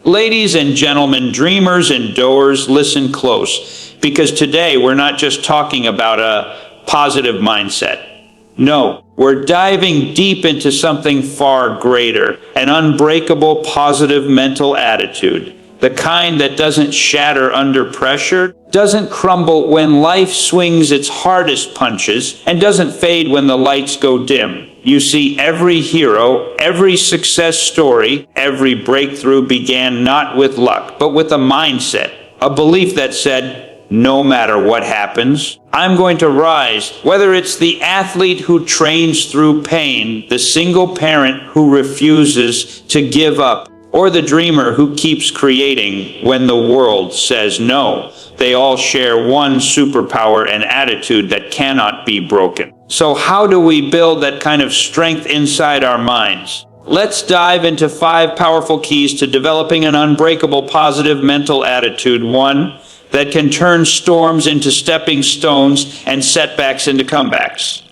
Ladies and gentlemen, dreamers and doers, listen close, because today we're not just talking about a positive mindset. No, we're diving deep into something far greater, an unbreakable positive mental attitude. The kind that doesn't shatter under pressure, doesn't crumble when life swings its hardest punches, and doesn't fade when the lights go dim. You see, every hero, every success story, every breakthrough began not with luck, but with a mindset, a belief that said, no matter what happens, I'm going to rise. Whether it's the athlete who trains through pain, the single parent who refuses to give up, or the dreamer who keeps creating when the world says no, they all share one superpower and attitude that cannot be broken. So how do we build that kind of strength inside our minds? Let's dive into 5 powerful keys to developing an unbreakable positive mental attitude. 1. That can turn storms into stepping stones and setbacks into comebacks.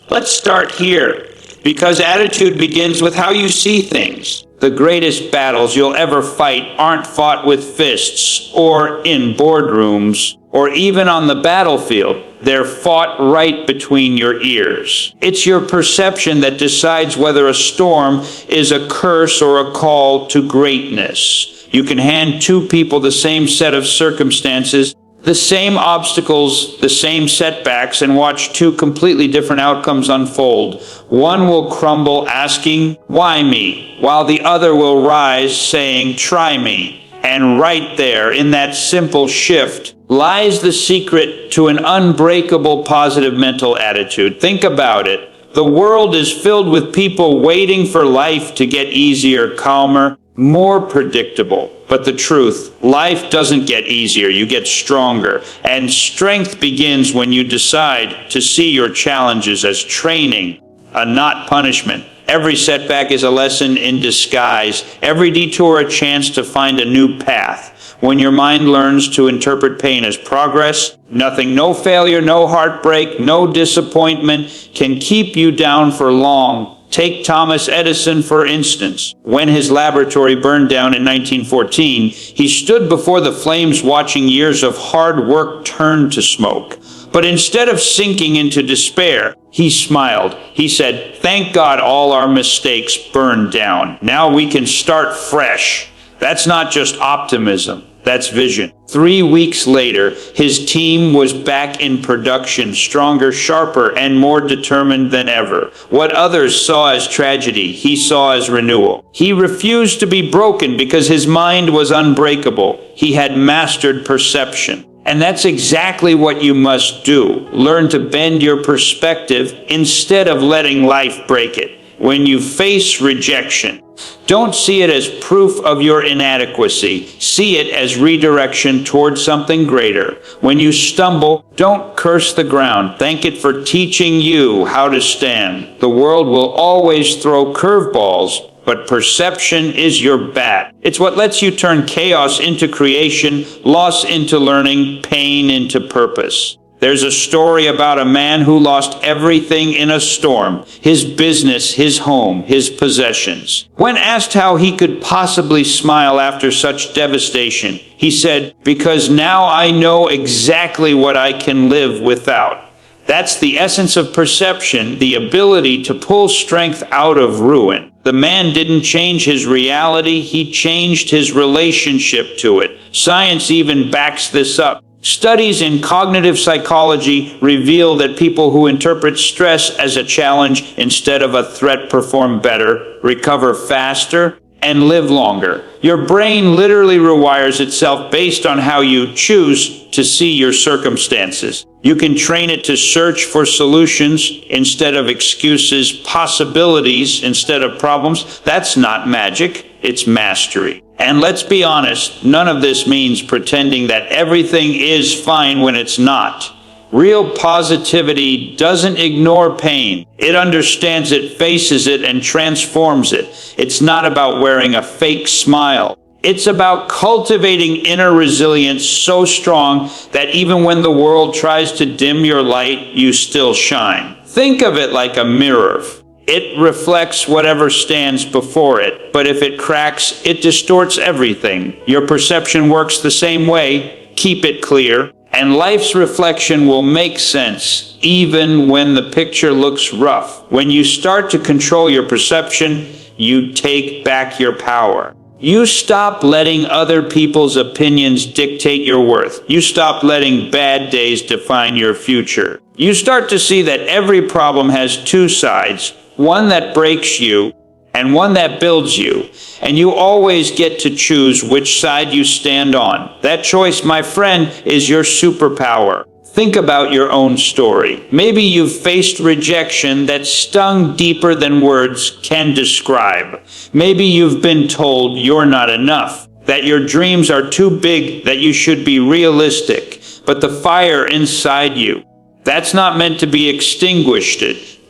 Let's start here, because attitude begins with how you see things. The greatest battles you'll ever fight aren't fought with fists, or in boardrooms, or even on the battlefield. They're fought right between your ears. It's your perception that decides whether a storm is a curse or a call to greatness. You can hand 2 people the same set of circumstances, the same obstacles, the same setbacks, and watch 2 completely different outcomes unfold. One will crumble asking, "Why me?" while the other will rise saying, "Try me." And right there, in that simple shift, lies the secret to an unbreakable positive mental attitude. Think about it. The world is filled with people waiting for life to get easier, calmer, more predictable. But the truth, life doesn't get easier, you get stronger. And strength begins when you decide to see your challenges as training, not punishment. Every setback is a lesson in disguise, every detour a chance to find a new path. When your mind learns to interpret pain as progress, nothing, no failure, no heartbreak, no disappointment can keep you down for long. Take Thomas Edison, for instance. When his laboratory burned down in 1914, he stood before the flames watching years of hard work turn to smoke. But instead of sinking into despair, he smiled. He said, "Thank God all our mistakes burned down. Now we can start fresh." That's not just optimism. That's vision. 3 weeks later, his team was back in production, stronger, sharper, and more determined than ever. What others saw as tragedy, he saw as renewal. He refused to be broken because his mind was unbreakable. He had mastered perception. And that's exactly what you must do. Learn to bend your perspective instead of letting life break it. When you face rejection, don't see it as proof of your inadequacy. See it as redirection towards something greater. When you stumble, don't curse the ground. Thank it for teaching you how to stand. The world will always throw curveballs, but perception is your bat. It's what lets you turn chaos into creation, loss into learning, pain into purpose. There's a story about a man who lost everything in a storm: his business, his home, his possessions. When asked how he could possibly smile after such devastation, he said, "Because now I know exactly what I can live without." That's the essence of perception, the ability to pull strength out of ruin. The man didn't change his reality, he changed his relationship to it. Science even backs this up. Studies in cognitive psychology reveal that people who interpret stress as a challenge instead of a threat perform better, recover faster, and live longer. Your brain literally rewires itself based on how you choose to see your circumstances. You can train it to search for solutions instead of excuses, possibilities instead of problems. That's not magic, it's mastery. And let's be honest, none of this means pretending that everything is fine when it's not. Real positivity doesn't ignore pain. It understands it, faces it, and transforms it. It's not about wearing a fake smile. It's about cultivating inner resilience so strong that even when the world tries to dim your light, you still shine. Think of it like a mirror. It reflects whatever stands before it. but if it cracks, it distorts everything. Your perception works the same way. Keep it clear, and life's reflection will make sense, even when the picture looks rough. When you start to control your perception, you take back your power. You stop letting other people's opinions dictate your worth. You stop letting bad days define your future. You start to see that every problem has two sides, one that breaks you and one that builds you. And you always get to choose which side you stand on. That choice, my friend, is your superpower. Think about your own story. Maybe you've faced rejection that stung deeper than words can describe. Maybe you've been told you're not enough, that your dreams are too big, that you should be realistic. But the fire inside you, that's not meant to be extinguished.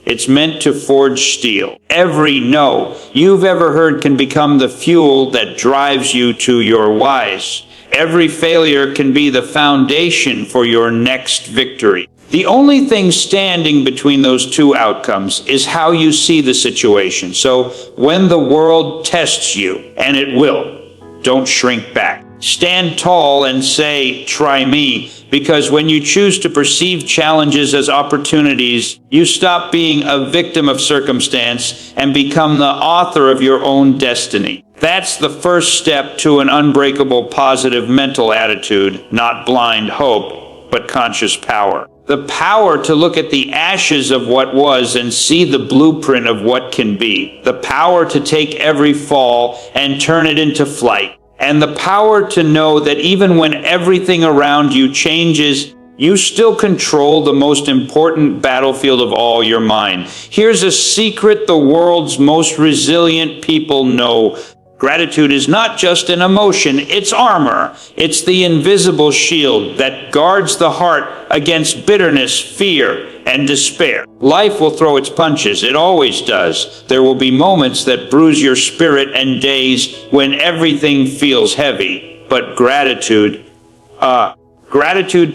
It's meant to forge steel. Every no you've ever heard can become the fuel that drives you to your whys. Every failure can be the foundation for your next victory. The only thing standing between those two outcomes is how you see the situation. So when the world tests you, and it will, don't shrink back. Stand tall and say, "Try me," because when you choose to perceive challenges as opportunities, you stop being a victim of circumstance and become the author of your own destiny. That's the first step to an unbreakable positive mental attitude, not blind hope, but conscious power. The power to look at the ashes of what was and see the blueprint of what can be. The power to take every fall and turn it into flight. And the power to know that even when everything around you changes, you still control the most important battlefield of all, your mind. Here's a secret the world's most resilient people know. Gratitude is not just an emotion, it's armor. It's the invisible shield that guards the heart against bitterness, fear, and despair. Life will throw its punches, it always does. There will be moments that bruise your spirit and days when everything feels heavy. But gratitude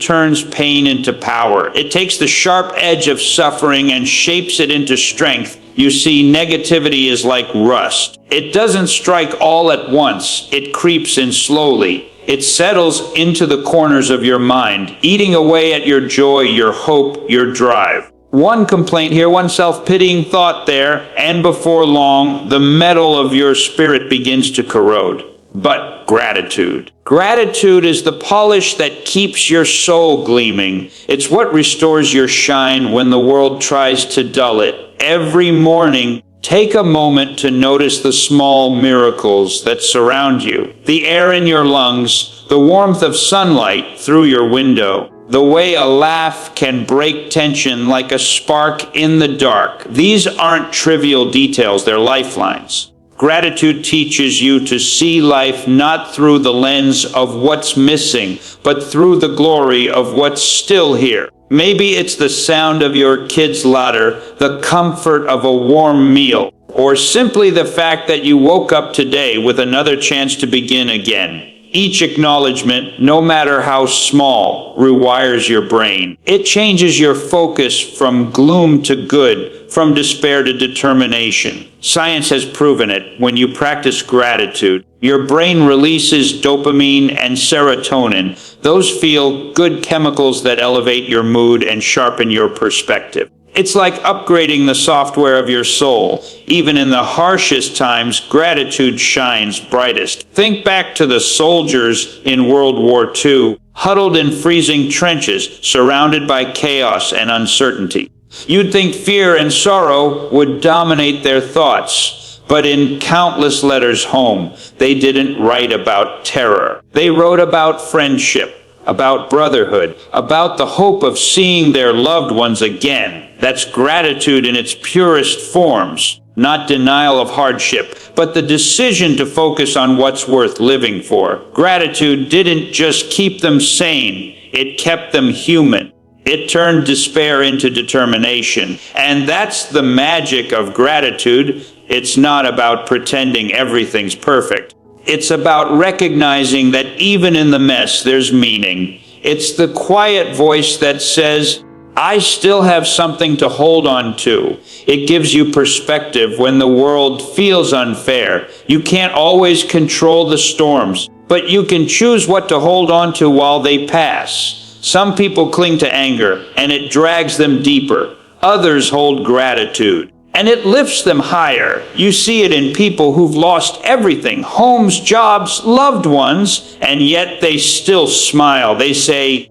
turns pain into power. It takes the sharp edge of suffering and shapes it into strength. You see, negativity is like rust. It doesn't strike all at once. It creeps in slowly. It settles into the corners of your mind, eating away at your joy, your hope, your drive. One complaint here, one self-pitying thought there, and before long, the metal of your spirit begins to corrode. But gratitude. Gratitude is the polish that keeps your soul gleaming. It's what restores your shine when the world tries to dull it. Every morning, take a moment to notice the small miracles that surround you. The air in your lungs, the warmth of sunlight through your window, the way a laugh can break tension like a spark in the dark. These aren't trivial details, they're lifelines. Gratitude teaches you to see life not through the lens of what's missing, but through the glory of what's still here. Maybe it's the sound of your kid's laughter, the comfort of a warm meal, or simply the fact that you woke up today with another chance to begin again. Each acknowledgement, no matter how small, rewires your brain. It changes your focus from gloom to good, from despair to determination. Science has proven it. When you practice gratitude, your brain releases dopamine and serotonin. Those feel-good chemicals that elevate your mood and sharpen your perspective. It's like upgrading the software of your soul. Even in the harshest times, gratitude shines brightest. Think back to the soldiers in World War II, huddled in freezing trenches, surrounded by chaos and uncertainty. You'd think fear and sorrow would dominate their thoughts, but in countless letters home, they didn't write about terror. They wrote about friendship, about brotherhood, about the hope of seeing their loved ones again. That's gratitude in its purest forms, not denial of hardship, but the decision to focus on what's worth living for. Gratitude didn't just keep them sane, it kept them human. It turned despair into determination. And that's the magic of gratitude. It's not about pretending everything's perfect. It's about recognizing that even in the mess, there's meaning. It's the quiet voice that says, I still have something to hold on to. It gives you perspective when the world feels unfair. You can't always control the storms, but you can choose what to hold on to while they pass. Some people cling to anger, and it drags them deeper. Others hold gratitude, and it lifts them higher. You see it in people who've lost everything, homes, jobs, loved ones, and yet they still smile. They say,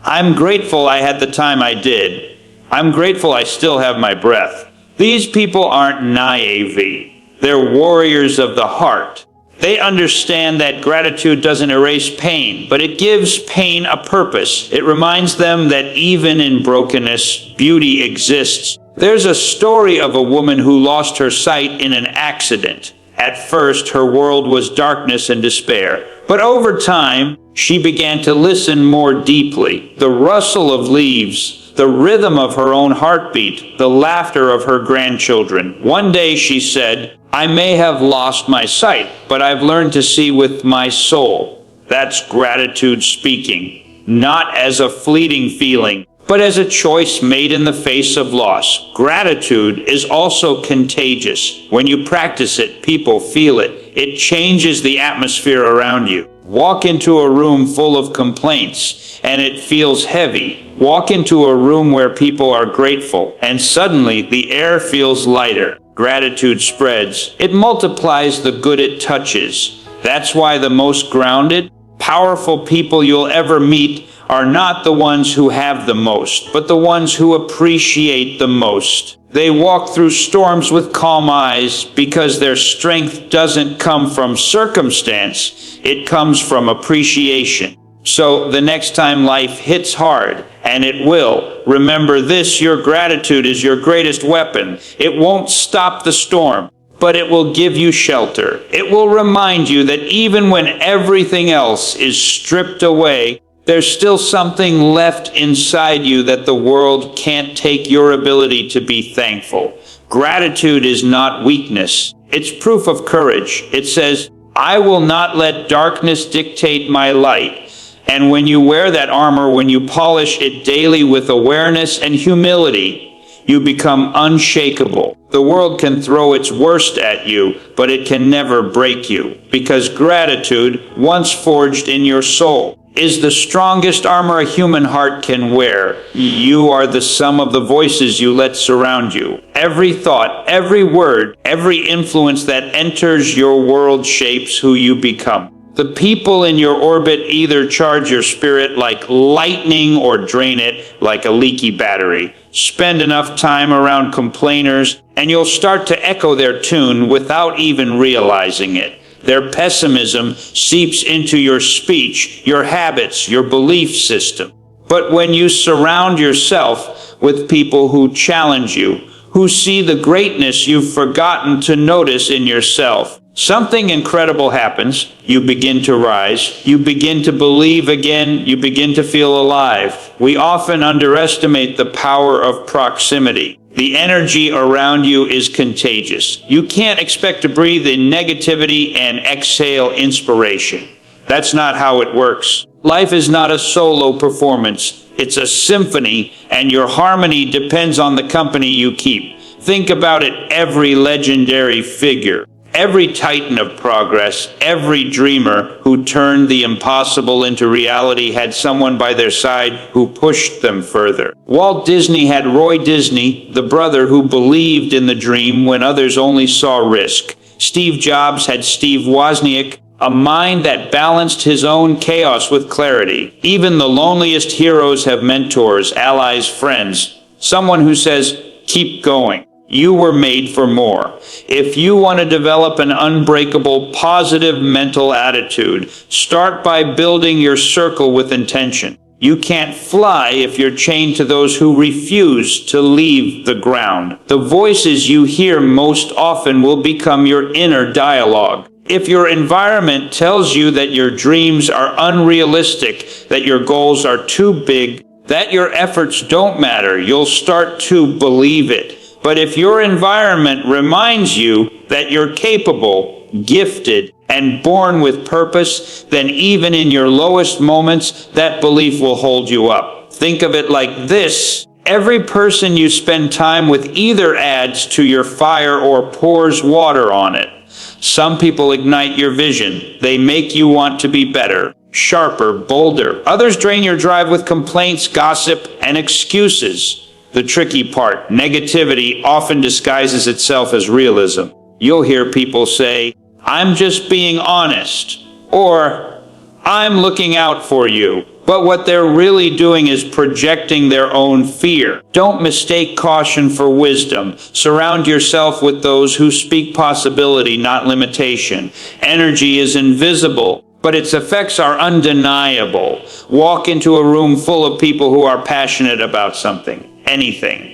I'm grateful I had the time I did. I'm grateful I still have my breath. These people aren't naive. They're warriors of the heart. They understand that gratitude doesn't erase pain, but it gives pain a purpose. It reminds them that even in brokenness, beauty exists. There's a story of a woman who lost her sight in an accident. At first, her world was darkness and despair. But over time, she began to listen more deeply. The rustle of leaves, the rhythm of her own heartbeat, the laughter of her grandchildren. One day she said, I may have lost my sight, but I've learned to see with my soul. That's gratitude speaking, not as a fleeting feeling, but as a choice made in the face of loss. Gratitude is also contagious. When you practice it, people feel it. It changes the atmosphere around you. Walk into a room full of complaints, and it feels heavy. Walk into a room where people are grateful, and suddenly the air feels lighter. Gratitude spreads. It multiplies the good it touches. That's why the most grounded, powerful people you'll ever meet are not the ones who have the most, but the ones who appreciate the most. They walk through storms with calm eyes because their strength doesn't come from circumstance, it comes from appreciation. So the next time life hits hard, and it will, remember this: your gratitude is your greatest weapon. It won't stop the storm, but it will give you shelter. It will remind you that even when everything else is stripped away, there's still something left inside you that the world can't take. Your ability to be thankful. Gratitude is not weakness. It's proof of courage. It says, I will not let darkness dictate my light. And when you wear that armor, when you polish it daily with awareness and humility, you become unshakable. The world can throw its worst at you, but it can never break you, because gratitude, once forged in your soul, is the strongest armor a human heart can wear. You are the sum of the voices you let surround you. Every thought, every word, every influence that enters your world shapes who you become. The people in your orbit either charge your spirit like lightning or drain it like a leaky battery. Spend enough time around complainers, and you'll start to echo their tune without even realizing it. Their pessimism seeps into your speech, your habits, your belief system. But when you surround yourself with people who challenge you, who see the greatness you've forgotten to notice in yourself, something incredible happens. You begin to rise. You begin to believe again. You begin to feel alive. We often underestimate the power of proximity. The energy around you is contagious. You can't expect to breathe in negativity and exhale inspiration. That's not how it works. Life is not a solo performance. It's a symphony, and your harmony depends on the company you keep. Think about it: every legendary figure, every titan of progress, every dreamer who turned the impossible into reality had someone by their side who pushed them further. Walt Disney had Roy Disney, the brother who believed in the dream when others only saw risk. Steve Jobs had Steve Wozniak, a mind that balanced his own chaos with clarity. Even the loneliest heroes have mentors, allies, friends. Someone who says, keep going. You were made for more. If you want to develop an unbreakable, positive mental attitude, start by building your circle with intention. You can't fly if you're chained to those who refuse to leave the ground. The voices you hear most often will become your inner dialogue. If your environment tells you that your dreams are unrealistic, that your goals are too big, that your efforts don't matter, you'll start to believe it. But if your environment reminds you that you're capable, gifted, and born with purpose, then even in your lowest moments, that belief will hold you up. Think of it like this. Every person you spend time with either adds to your fire or pours water on it. Some people ignite your vision. They make you want to be better, sharper, bolder. Others drain your drive with complaints, gossip, and excuses. The tricky part, negativity often disguises itself as realism. You'll hear people say, "I'm just being honest," or "I'm looking out for you." But what they're really doing is projecting their own fear. Don't mistake caution for wisdom. Surround yourself with those who speak possibility, not limitation. Energy is invisible, but its effects are undeniable. Walk into a room full of people who are passionate about something, anything,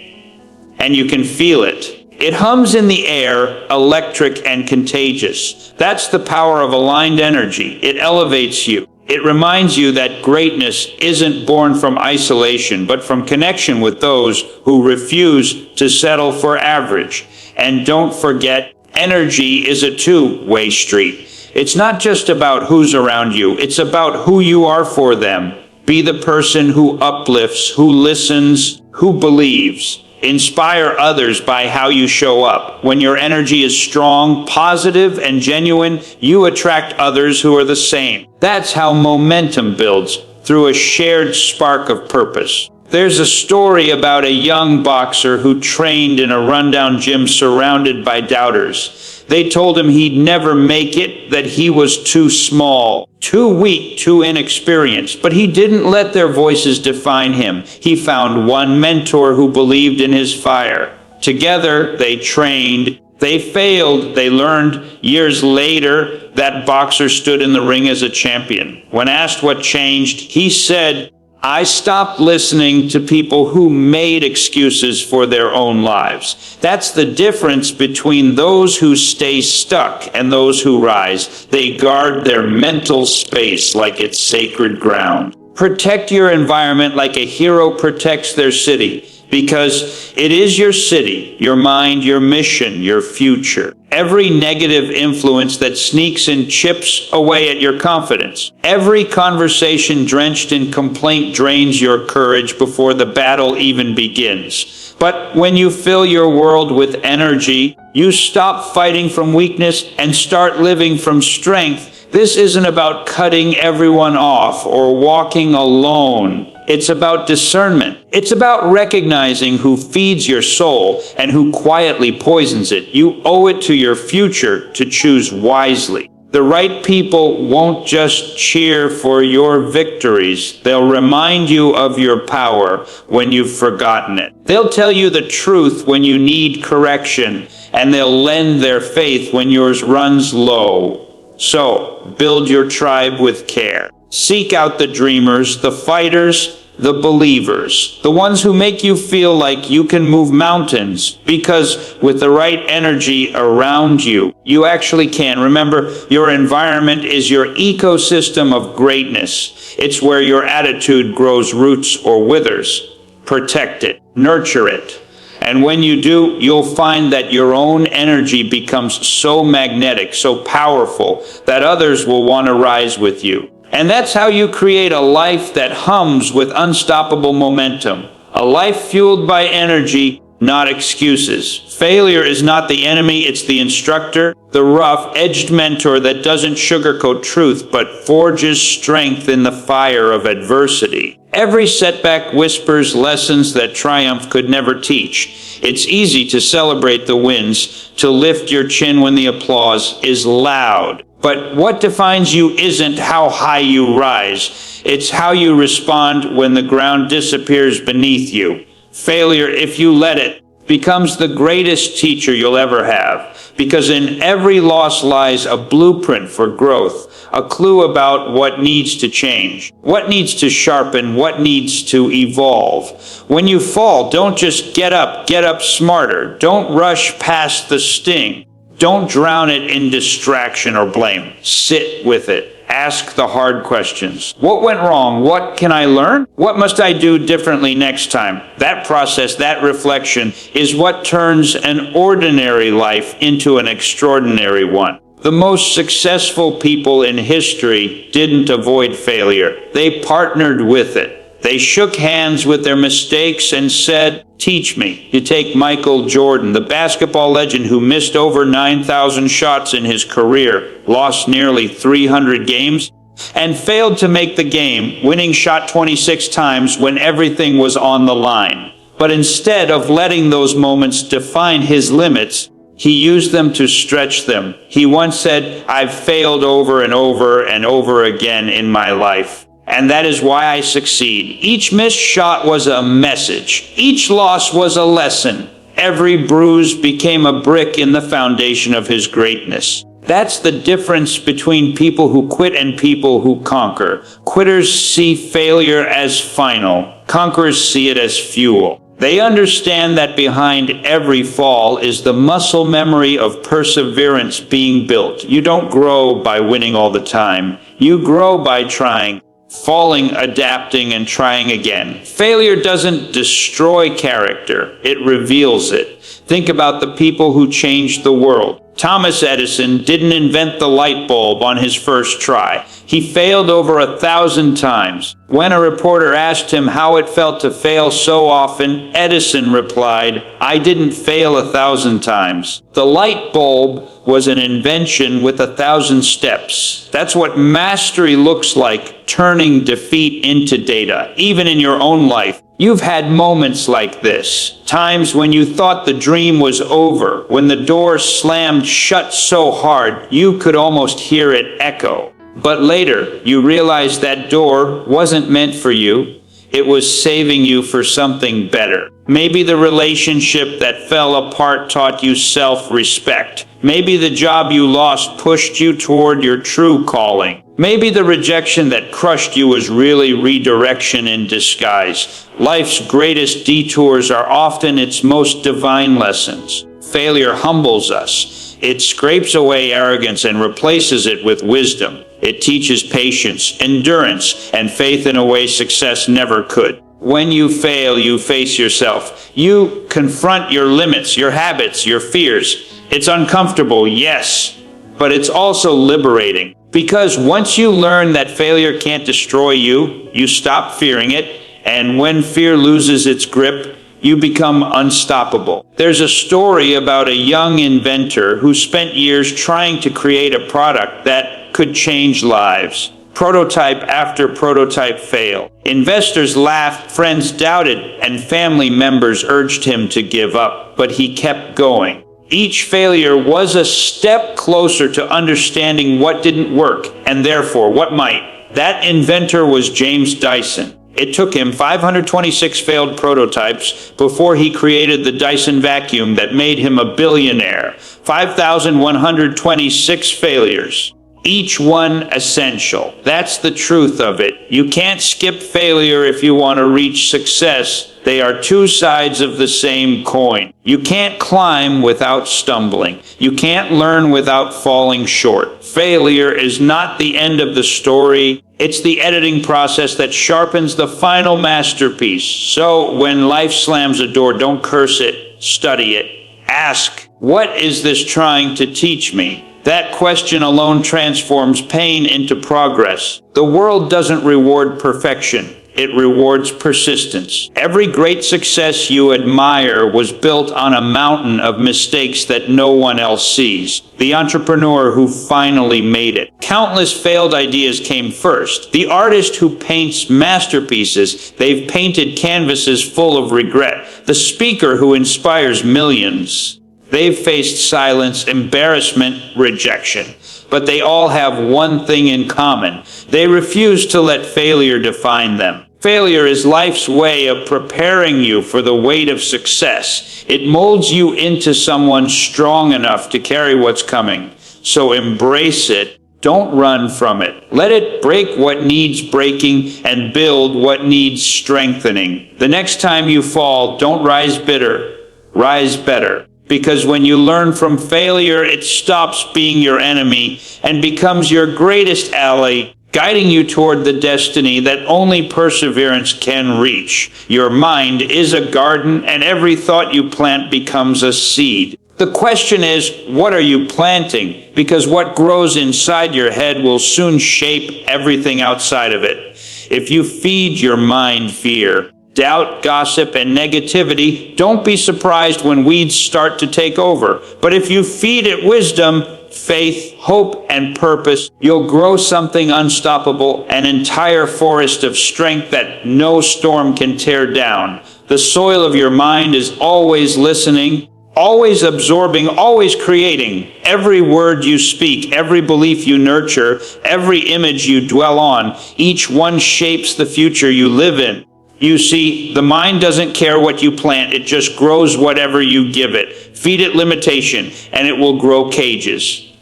and you can feel it. It hums in the air, electric and contagious. That's the power of aligned energy. It elevates you. It reminds you that greatness isn't born from isolation, but from connection with those who refuse to settle for average. And don't forget, energy is a two-way street. It's not just about who's around you, it's about who you are for them. Be the person who uplifts, who listens, who believes. Inspire others by how you show up. When your energy is strong, positive, and genuine, you attract others who are the same. That's how momentum builds, through a shared spark of purpose. There's a story about a young boxer who trained in a rundown gym surrounded by doubters. They told him he'd never make it, that he was too small, too weak, too inexperienced. But he didn't let their voices define him. He found one mentor who believed in his fire. Together, they trained. They failed. They learned. Years later, that boxer stood in the ring as a champion. When asked what changed, he said, "I stopped listening to people who made excuses for their own lives." That's the difference between those who stay stuck and those who rise. They guard their mental space like it's sacred ground. Protect your environment like a hero protects their city, because it is your city, your mind, your mission, your future. Every negative influence that sneaks in chips away at your confidence. Every conversation drenched in complaint drains your courage before the battle even begins. But when you fill your world with energy, you stop fighting from weakness and start living from strength. This isn't about cutting everyone off or walking alone. It's about discernment. It's about recognizing who feeds your soul and who quietly poisons it. You owe it to your future to choose wisely. The right people won't just cheer for your victories. They'll remind you of your power when you've forgotten it. They'll tell you the truth when you need correction, and they'll lend their faith when yours runs low. So, build your tribe with care. Seek out the dreamers, the fighters, the believers, the ones who make you feel like you can move mountains, because with the right energy around you, you actually can. Remember, your environment is your ecosystem of greatness. It's where your attitude grows roots or withers. Protect it, nurture it. And when you do, you'll find that your own energy becomes so magnetic, so powerful, that others will want to rise with you. And that's how you create a life that hums with unstoppable momentum. A life fueled by energy, not excuses. Failure is not the enemy, it's the instructor, the rough-edged mentor that doesn't sugarcoat truth, but forges strength in the fire of adversity. Every setback whispers lessons that triumph could never teach. It's easy to celebrate the wins, to lift your chin when the applause is loud. But what defines you isn't how high you rise. It's how you respond when the ground disappears beneath you. Failure, if you let it, becomes the greatest teacher you'll ever have. Because in every loss lies a blueprint for growth, a clue about what needs to change, what needs to sharpen, what needs to evolve. When you fall, don't just get up smarter. Don't rush past the sting. Don't drown it in distraction or blame. Sit with it. Ask the hard questions. What went wrong? What can I learn? What must I do differently next time? That process, that reflection, is what turns an ordinary life into an extraordinary one. The most successful people in history didn't avoid failure. They partnered with it. They shook hands with their mistakes and said, "Teach me." You take Michael Jordan, the basketball legend who missed over 9,000 shots in his career, lost nearly 300 games, and failed to make the game, winning shot 26 times when everything was on the line. But instead of letting those moments define his limits, he used them to stretch them. He once said, "I've failed over and over and over again in my life, and that is why I succeed." Each missed shot was a message. Each loss was a lesson. Every bruise became a brick in the foundation of his greatness. That's the difference between people who quit and people who conquer. Quitters see failure as final. Conquerors see it as fuel. They understand that behind every fall is the muscle memory of perseverance being built. You don't grow by winning all the time. You grow by trying, falling, adapting, and trying again. Failure doesn't destroy character, it reveals it. Think about the people who changed the world. Thomas Edison didn't invent the light bulb on his first try. He failed over 1,000 times. When a reporter asked him how it felt to fail so often, Edison replied, "I didn't fail 1,000 times. The light bulb was an invention with 1,000 steps." That's what mastery looks like, turning defeat into data, even in your own life. You've had moments like this, times when you thought the dream was over, when the door slammed shut so hard you could almost hear it echo. But later, you realized that door wasn't meant for you. It was saving you for something better. Maybe the relationship that fell apart taught you self-respect. Maybe the job you lost pushed you toward your true calling. Maybe the rejection that crushed you was really redirection in disguise. Life's greatest detours are often its most divine lessons. Failure humbles us. It scrapes away arrogance and replaces it with wisdom. It teaches patience, endurance, and faith in a way success never could. When you fail, you face yourself. You confront your limits, your habits, your fears. It's uncomfortable, yes, but it's also liberating. Because once you learn that failure can't destroy you, you stop fearing it, and when fear loses its grip, you become unstoppable. There's a story about a young inventor who spent years trying to create a product that could change lives. Prototype after prototype failed. Investors laughed, friends doubted, and family members urged him to give up, but he kept going. Each failure was a step closer to understanding what didn't work, and therefore what might. That inventor was James Dyson. It took him 526 failed prototypes before he created the Dyson vacuum that made him a billionaire. 5,126 failures. Each one essential. That's the truth of it. You can't skip failure if you want to reach success. They are two sides of the same coin. You can't climb without stumbling. You can't learn without falling short. Failure is not the end of the story. It's the editing process that sharpens the final masterpiece. So when life slams a door, don't curse it, study it. Ask, what is this trying to teach me? That question alone transforms pain into progress. The world doesn't reward perfection. It rewards persistence. Every great success you admire was built on a mountain of mistakes that no one else sees. The entrepreneur who finally made it. Countless failed ideas came first. The artist who paints masterpieces, they've painted canvases full of regret. The speaker who inspires millions. They've faced silence, embarrassment, rejection. But they all have one thing in common. They refuse to let failure define them. Failure is life's way of preparing you for the weight of success. It molds you into someone strong enough to carry what's coming. So embrace it. Don't run from it. Let it break what needs breaking and build what needs strengthening. The next time you fall, don't rise bitter. Rise better. Because when you learn from failure, it stops being your enemy and becomes your greatest ally, guiding you toward the destiny that only perseverance can reach. Your mind is a garden, and every thought you plant becomes a seed. The question is, what are you planting? Because what grows inside your head will soon shape everything outside of it. If you feed your mind fear, doubt, gossip, and negativity, don't be surprised when weeds start to take over. But if you feed it wisdom, faith, hope, and purpose, you'll grow something unstoppable, an entire forest of strength that no storm can tear down. The soil of your mind is always listening, always absorbing, always creating. Every word you speak, every belief you nurture, every image you dwell on, each one shapes the future you live in. You see, the mind doesn't care what you plant, it just grows whatever you give it. Feed it limitation, and it will grow cages.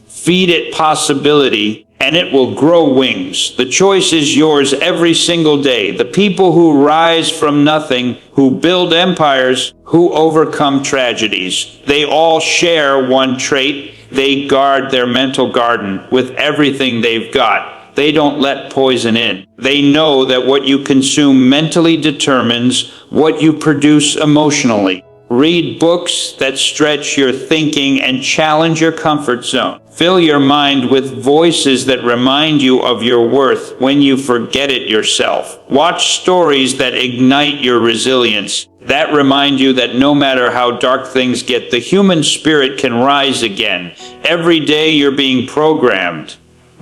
Feed it possibility, and it will grow wings. The choice is yours every single day. The people who rise from nothing, who build empires, who overcome tragedies, they all share one trait. They guard their mental garden with everything they've got. They don't let poison in. They know that what you consume mentally determines what you produce emotionally. Read books that stretch your thinking and challenge your comfort zone. Fill your mind with voices that remind you of your worth when you forget it yourself. Watch stories that ignite your resilience, that remind you that no matter how dark things get, the human spirit can rise again. Every day you're being programmed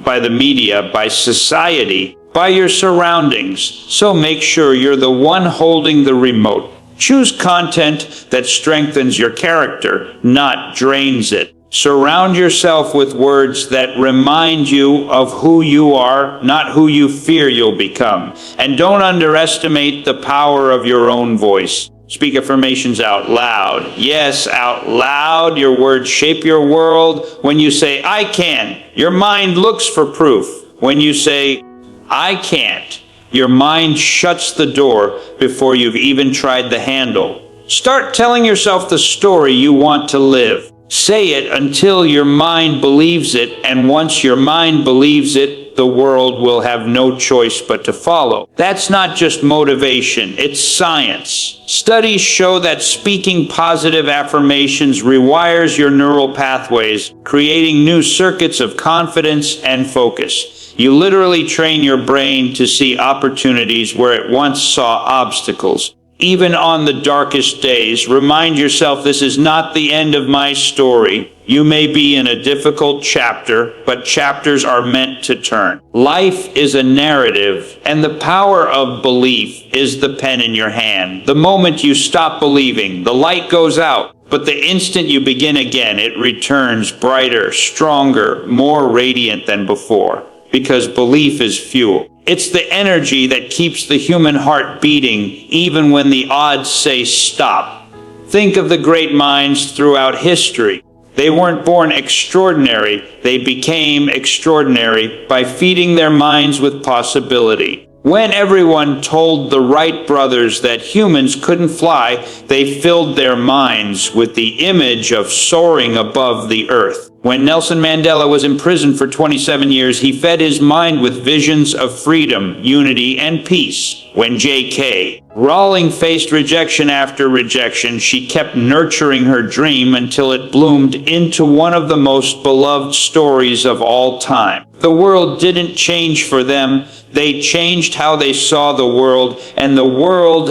by the media, by society, by your surroundings. So make sure you're the one holding the remote. Choose content that strengthens your character, not drains it. Surround yourself with words that remind you of who you are, not who you fear you'll become. And don't underestimate the power of your own voice. Speak affirmations out loud. Yes, out loud. Your words shape your world. When you say, I can, your mind looks for proof. When you say, I can't, your mind shuts the door before you've even tried the handle. Start telling yourself the story you want to live. Say it until your mind believes it, and once your mind believes it, the world will have no choice but to follow. That's not just motivation, it's science. Studies show that speaking positive affirmations rewires your neural pathways, creating new circuits of confidence and focus. You literally train your brain to see opportunities where it once saw obstacles. Even on the darkest days, remind yourself this is not the end of my story. You may be in a difficult chapter, but chapters are meant to turn. Life is a narrative, and the power of belief is the pen in your hand. The moment you stop believing, the light goes out. But the instant you begin again, it returns brighter, stronger, more radiant than before. Because belief is fuel. It's the energy that keeps the human heart beating even when the odds say stop. Think of the great minds throughout history. They weren't born extraordinary, they became extraordinary by feeding their minds with possibility. When everyone told the Wright brothers that humans couldn't fly, they filled their minds with the image of soaring above the earth. When Nelson Mandela was imprisoned for 27 years, he fed his mind with visions of freedom, unity, and peace. When J.K. Rowling faced rejection after rejection, she kept nurturing her dream until it bloomed into one of the most beloved stories of all time. The world didn't change for them. They changed how they saw the world, and the world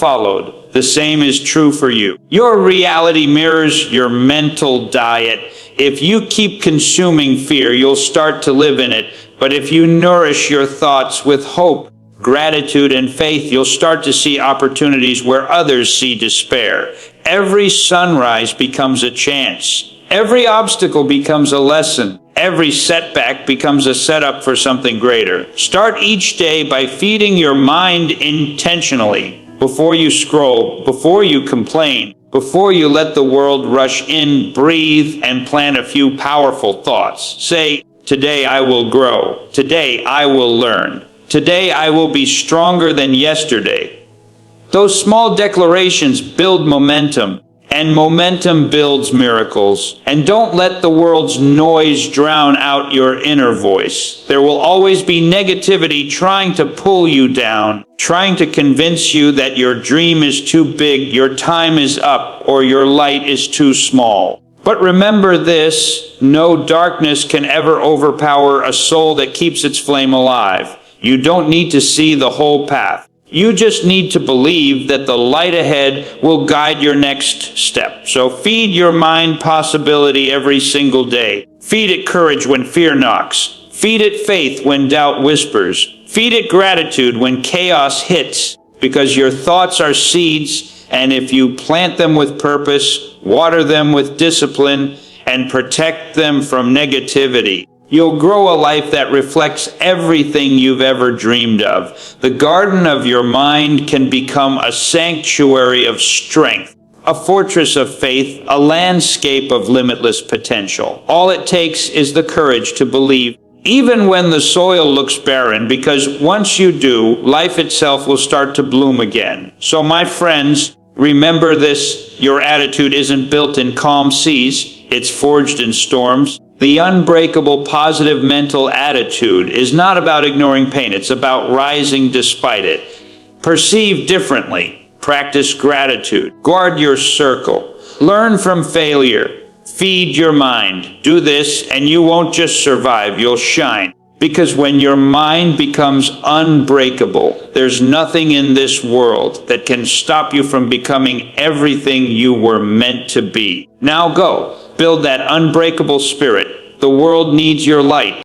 followed. The same is true for you. Your reality mirrors your mental diet. If you keep consuming fear, you'll start to live in it. But if you nourish your thoughts with hope, gratitude, and faith, you'll start to see opportunities where others see despair. Every sunrise becomes a chance. Every obstacle becomes a lesson. Every setback becomes a setup for something greater. Start each day by feeding your mind intentionally. Before you scroll, before you complain, before you let the world rush in, breathe and plant a few powerful thoughts. Say, today I will grow. Today I will learn. Today I will be stronger than yesterday. Those small declarations build momentum, and momentum builds miracles. And don't let the world's noise drown out your inner voice. There will always be negativity trying to pull you down, trying to convince you that your dream is too big, your time is up, or your light is too small. But remember this, no darkness can ever overpower a soul that keeps its flame alive. You don't need to see the whole path. You just need to believe that the light ahead will guide your next step. So feed your mind possibility every single day. Feed it courage when fear knocks. Feed it faith when doubt whispers. Feed it gratitude when chaos hits, because your thoughts are seeds, and if you plant them with purpose, water them with discipline, and protect them from negativity, you'll grow a life that reflects everything you've ever dreamed of. The garden of your mind can become a sanctuary of strength, a fortress of faith, a landscape of limitless potential. All it takes is the courage to believe, even when the soil looks barren, because once you do, life itself will start to bloom again. So my friends, remember this: your attitude isn't built in calm seas, it's forged in storms. The unbreakable positive mental attitude is not about ignoring pain, it's about rising despite it. Perceive differently, practice gratitude, guard your circle, learn from failure. Feed your mind. Do this and you won't just survive, you'll shine. Because when your mind becomes unbreakable, there's nothing in this world that can stop you from becoming everything you were meant to be. Now go, build that unbreakable spirit. The world needs your light.